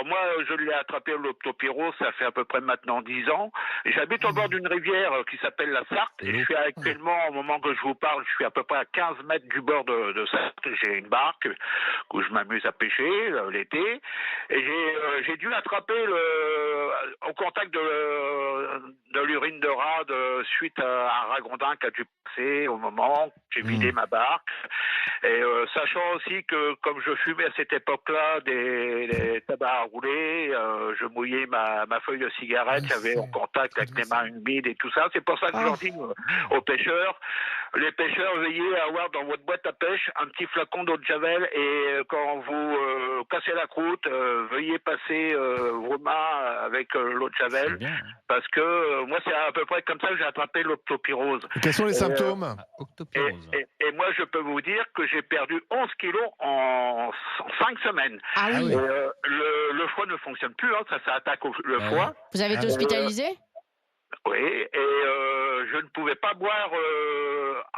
Alors moi, je l'ai attrapé l'Optopyros, ça fait à peu près maintenant 10 ans. J'habite au bord d'une rivière qui s'appelle la Sarthe, et je suis actuellement, au moment que je vous parle, je suis à peu près à 15 mètres du bord de Sarthe. J'ai une barque où je m'amuse à pêcher l'été, et j'ai dû attraper au contact de l'urine de rat suite à un ragondin qui a dû passer au moment où j'ai vidé ma barque. Et sachant aussi que comme je fumais à cette époque-là des tabacs à rouler, je mouillais ma feuille de cigarette, j'avais en contact avec les mains humides et tout ça. C'est pour ça que je leur dis aux pêcheurs, les pêcheurs, veillez à avoir dans votre boîte à pêche un petit flacon d'eau de javel, et quand vous cassez la croûte, veuillez passer vos mains avec l'eau de javel, parce que moi c'est à peu près comme ça que j'ai attrapé l'Optopyrose. Quels sont les symptômes? Et moi je peux vous dire que j'ai perdu 11 kilos en 5 semaines. Ah oui. Le foie ne fonctionne plus, ça attaque le foie. Vous avez été hospitalisé? Oui, et je ne pouvais pas boire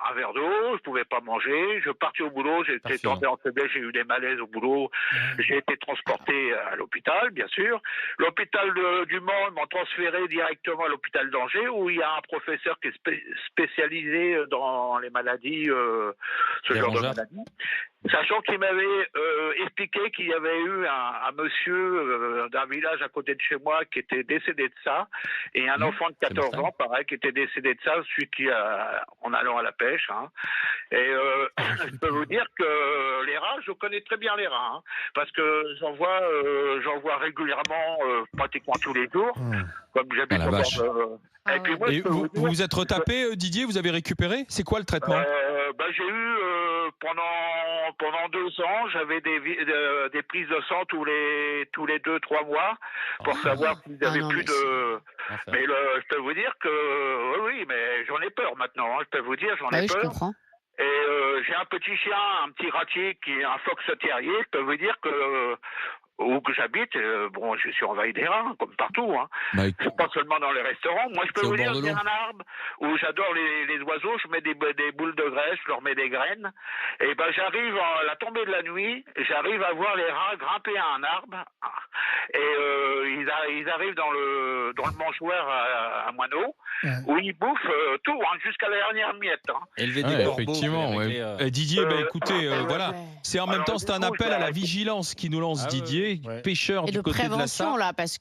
un verre d'eau, je ne pouvais pas manger, je partais au boulot, j'étais tombé en faiblesse, j'ai eu des malaises au boulot, j'ai été transporté à l'hôpital, bien sûr. L'hôpital du Mans, ils m'ont transféré directement à l'hôpital d'Angers, où il y a un professeur qui est spécialisé dans les maladies, ce genre de maladies. Sachant qu'il m'avait expliqué qu'il y avait eu un monsieur d'un village à côté de chez moi qui était décédé de ça, et un enfant de 14 ans, pareil, qui était décédé de ça, en allant à la pêche. Et je peux vous dire que les rats, je connais très bien les rats, parce que j'en vois régulièrement, pratiquement tous les jours, comme j'habite au bord de... Et puis moi, vous vous êtes retapé, Didier, vous avez récupéré? C'est quoi le traitement? J'ai eu pendant 2 ans, j'avais des prises de sang tous les 2-3 mois pour savoir s'ils avaient plus de. Mais je peux vous dire que oui, mais j'en ai peur maintenant. Je peux vous dire, j'en ai peur. Je comprends. Et j'ai un petit chien, un petit ratier qui est un fox terrier. Je peux vous dire que où que j'habite, je suis envahi des rats, comme partout. Pas seulement dans les restaurants. Moi, je peux vous dire, il y a un arbre où j'adore les oiseaux, je mets des boules de graisse, je leur mets des graines. Et j'arrive à la tombée de la nuit, j'arrive à voir les rats grimper à un arbre. Et ils arrivent dans le mangeoire à moineaux, où ils bouffent tout, jusqu'à la dernière miette. Élever des corbeaux. Effectivement, Didier, écoutez, voilà. C'est en même temps, c'est un appel à la vigilance qui nous lance Didier, pêcheur et du côté de la prévention, Sarthe. là, parce